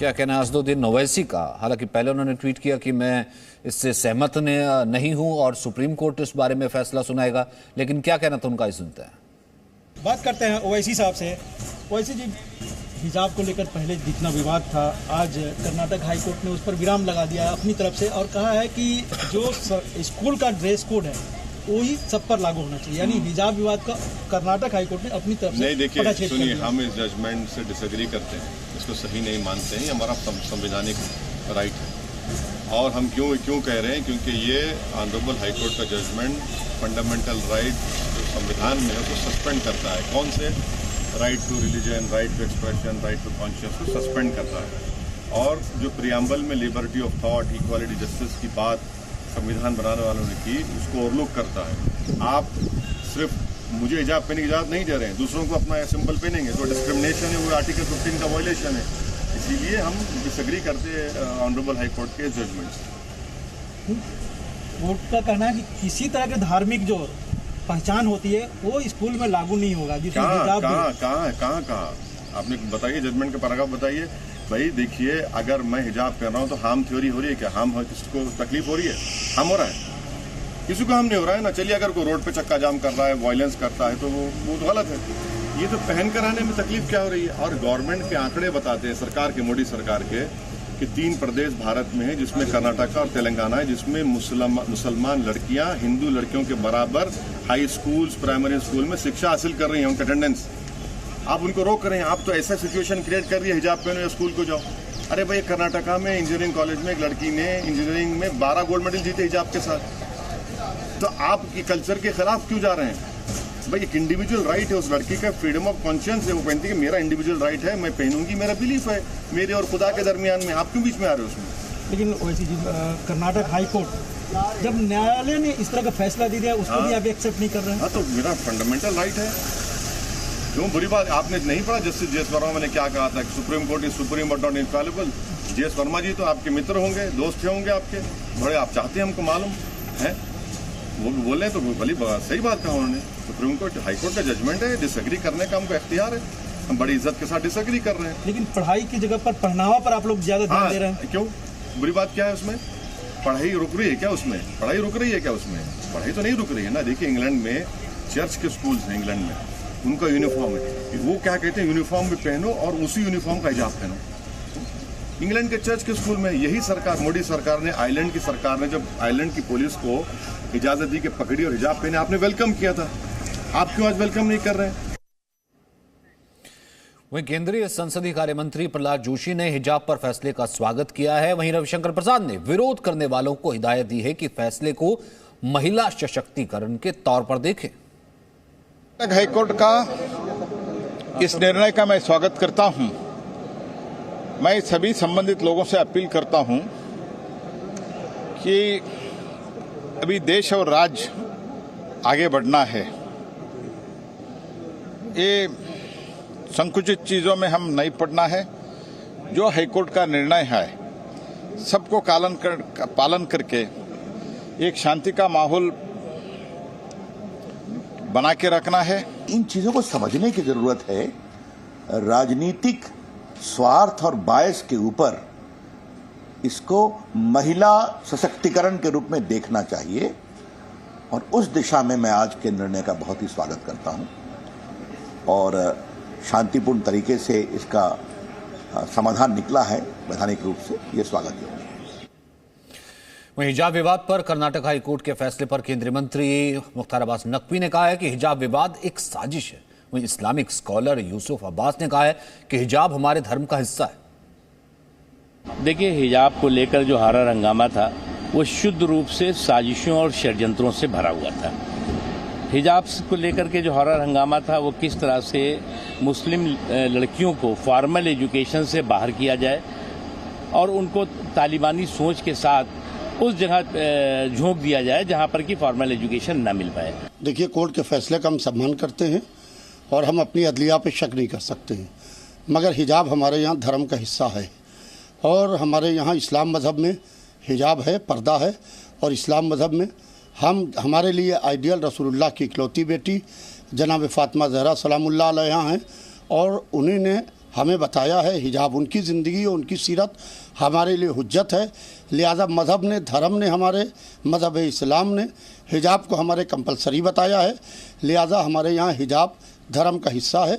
क्या कहना है असदुद्दीन ओवैसी का? हालांकि पहले उन्होंने ट्वीट किया कि मैं इससे सहमत नहीं हूं और सुप्रीम कोर्ट इस बारे में फैसला सुनाएगा, लेकिन क्या कहना था उनका, सुनते हैं। बात करते हैं ओवैसी साहब से। ओवैसी जी, हिजाब को लेकर पहले जितना विवाद था, आज कर्नाटक हाई कोर्ट ने उस पर विराम लगा दिया अपनी तरफ से और कहा है कि जो स्कूल का ड्रेस कोड है वही सब पर लागू होना चाहिए, यानी हिजाब विवाद का कर्नाटक हाई कोर्ट ने अपनी तरफ से नहीं। देखिए सुनिए, हम इस जजमेंट से डिसएग्री करते हैं, इसको सही नहीं मानते हैं। हमारा संवैधानिक राइट है और हम क्यों कह रहे हैं, क्योंकि ये ऑनरेबल हाई कोर्ट का जजमेंट फंडामेंटल राइट जो संविधान में है उसको सस्पेंड करता है। कौन से? Right to religion, right to expression, right to conscious को सस्पेंड करता है। और जो प्रियम्बल में liberty of thought, equality, justice की बात संविधान बनाने वालों ने की, उसको ओवरलुक करता है। आप सिर्फ मुझे हिजाब पहनने की इजाज़त नहीं दे रहे हैं, दूसरों को अपना सिंबल पहनेंगे तो डिस्क्रिमिनेशन है, वो आर्टिकल 15 का वायलेशन है। इसीलिए हम डिसएग्री करते हैं ऑनरेबल हाई कोर्ट के जजमेंट से। कोर्ट का कहना है कि किसी तरह के धार्मिक जो पहचान होती है वो स्कूल में लागू नहीं होगा। कहाँ आपने बताइए, जजमेंट का पैराग्राफ बताइए। भाई देखिए, अगर मैं हिजाब कर रहा हूँ तो हार्म थ्योरी हो रही है क्या? हार्म किसको तकलीफ हो रही है? हार्म हो रहा है, किसी को हार्म नहीं हो रहा है ना। चलिए, अगर कोई रोड पे चक्का जाम कर रहा है, वायलेंस करता है तो वो तो गलत है। ये तो पहन कर आने में तकलीफ क्या हो रही है? और गवर्नमेंट के आंकड़े बताते हैं, सरकार के, मोदी सरकार के, कि 3 प्रदेश भारत में है जिसमें कर्नाटक और तेलंगाना है, जिसमें मुसलमान लड़कियां हिंदू लड़कियों के बराबर हाई स्कूल्स, प्राइमरी स्कूल में शिक्षा हासिल कर रही हैं। उनका अटेंडेंस आप उनको रोक रहे हैं। आप तो ऐसा सिचुएशन क्रिएट कर रही है, हिजाब पहनो या स्कूल को जाओ। अरे भाई, कर्नाटका में इंजीनियरिंग कॉलेज में एक लड़की ने इंजीनियरिंग में 12 गोल्ड मेडल जीते हिजाब के साथ। तो आप कल्चर के खिलाफ क्यों जा रहे हैं? भाई एक इंडिविजुअल राइट है, उस लड़की का फ्रीडम ऑफ कॉन्शियंस है, वो कहती है कि मेरा इंडिविजुअल राइट है, मैं पहनूंगी, मेरा बिलीफ है, मेरे और खुदा के दरमियान में। आप क्यों बीच में आ रहे हो उसमें? लेकिन वैसे जी, कर्नाटक हाई कोर्ट जब न्यायालय ने इस तरह का फैसला दे दिया, उसको भी आप एक्सेप्ट नहीं कर रहे हैं? हाँ, तो मेरा फंडामेंटल राइट है। क्यों बुरी बात? आपने नहीं पढ़ा जस्टिस जे.एस. वर्मा ने क्या कहा था कि Supreme Court is supreme but not infallible. J S. Verma ji तो आपके मित्र होंगे, दोस्त होंगे आपके बड़े, आप चाहते हैं, हमको मालूम है। वो भी बोले तो भली सही बात कहा उन्होंने। सुप्रीम कोर्ट हाई कोर्ट का जजमेंट है, डिसएग्री करने का हमको इख्तियार है, हम बड़ी इज्जत के साथ डिसएग्री कर रहे हैं। लेकिन पढ़ाई की जगह पर पहनावा पर आप लोग ज्यादा ध्यान दे रहे हैं। क्यों? बुरी बात क्या है उसमें? पढ़ाई रुक रही है क्या उसमें? पढ़ाई रुक रही है क्या उसमें? पढ़ाई तो नहीं रुक रही है ना। देखिए, इंग्लैंड में चर्च के स्कूल्स हैं, इंग्लैंड में उनका यूनिफॉर्म है, वो क्या कहते हैं, यूनिफॉर्म भी पहनो और उसी यूनिफॉर्म का हिजाब पहनो। इंग्लैंड के चर्च के स्कूल में यही सरकार, मोदी सरकार ने, आयरलैंड की सरकार ने जब आयरलैंड की पुलिस को इजाजत दी कि पकड़ी और हिजाब पहने, आपने वेलकम किया था। आप क्यों आज वेलकम नहीं कर रहे हैं? वहीं केंद्रीय संसदीय कार्य मंत्री प्रहलाद जोशी ने हिजाब पर फैसले का स्वागत किया है। वहीं रविशंकर प्रसाद ने विरोध करने वालों को हिदायत दी है कि फैसले को महिला सशक्तिकरण के तौर पर देखें। हाईकोर्ट का इस निर्णय का मैं स्वागत करता हूं। मैं सभी संबंधित लोगों से अपील करता हूं कि अभी देश और राज्य आगे बढ़ना है। ये संकुचित चीजों में हम नहीं पड़ना है। जो हाईकोर्ट का निर्णय है, सबको पालन करके एक शांति का माहौल बना के रखना है। इन चीजों को समझने की जरूरत है। राजनीतिक स्वार्थ और बायस के ऊपर इसको महिला सशक्तिकरण के रूप में देखना चाहिए और उस दिशा में मैं आज के निर्णय का बहुत ही स्वागत करता हूं और शांतिपूर्ण तरीके से इसका समाधान निकला है वैधानिक रूप से, ये स्वागत है। वहीं हिजाब विवाद पर कर्नाटक हाई कोर्ट के फैसले पर केंद्रीय मंत्री मुख्तार अब्बास नकवी ने कहा है कि हिजाब विवाद एक साजिश है। वहीं इस्लामिक स्कॉलर यूसुफ अब्बास ने कहा है कि हिजाब हमारे धर्म का हिस्सा है। देखिए, हिजाब को लेकर जो हारा हंगामा था वो शुद्ध रूप से साजिशों और षड्यंत्रों से भरा हुआ था। हिजाब को लेकर के जो हारा हंगामा था वो किस तरह से मुस्लिम लड़कियों को फॉर्मल एजुकेशन से बाहर किया जाए और उनको तालिबानी सोच के साथ उस जगह झोंक दिया जाए जहां पर कि फॉर्मल एजुकेशन न मिल पाए। देखिए, कोर्ट के फैसले का हम सम्मान करते हैं और हम अपनी अदलिया पे शक नहीं कर सकते हैं, मगर हिजाब हमारे यहाँ धर्म का हिस्सा है और हमारे यहाँ इस्लाम मज़हब में हिजाब है, पर्दा है और इस्लाम मज़हब में हमारे लिए आइडियल रसूलुल्लाह की इकलौती बेटी जनाब फ़ातिमा ज़हरा सलामुल्लाह अलैहा हैं और उन्हीं ने हमें बताया है। हिजाब उनकी ज़िंदगी और उनकी सीरत हमारे लिए हुज्जत है। लिहाजा मज़हब ने, धर्म ने, हमारे मज़हब इस्लाम ने हिजाब को हमारे कंपलसरी बताया है। लिहाजा हमारे यहाँ हिजाब धर्म का हिस्सा है।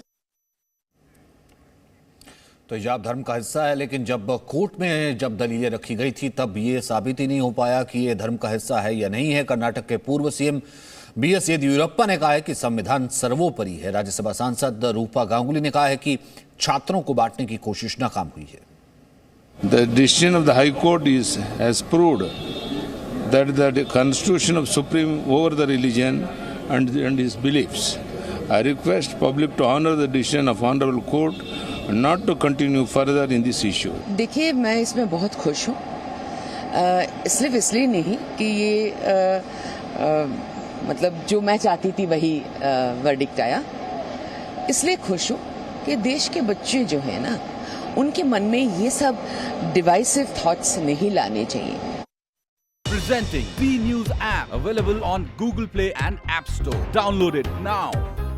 तो हिजाब धर्म का हिस्सा है, लेकिन जब कोर्ट में जब दलीलें रखी गई थी तब ये साबित ही नहीं हो पाया कि ये धर्म का हिस्सा है या नहीं है। कर्नाटक के पूर्व सीएम बीएस येदियुरप्पा ने कहा है कि संविधान सर्वोपरि है। राज्यसभा सांसद रूपा गांगुली ने कहा है कि छात्रों को बांटने की कोशिश नाकाम हुई है। The decision of the High Court has proved that the Constitution of Supreme over the religion and his beliefs. I request public to honor the decision of Honorable Court and not to continue further in this issue. देखिए, मैं इसमें बहुत खुश हूँ। सिर्फ इसलिए नहीं कि ये मतलब जो मैं चाहती थी वही वर्डिक्ट आया। इसलिए खुश हूँ कि देश के बच्चे जो हैं ना, उनके मन में ये सब डिवाइसिव थॉट्स नहीं लाने चाहिए। Presenting B News app, available on Google Play and App Store. Download it now.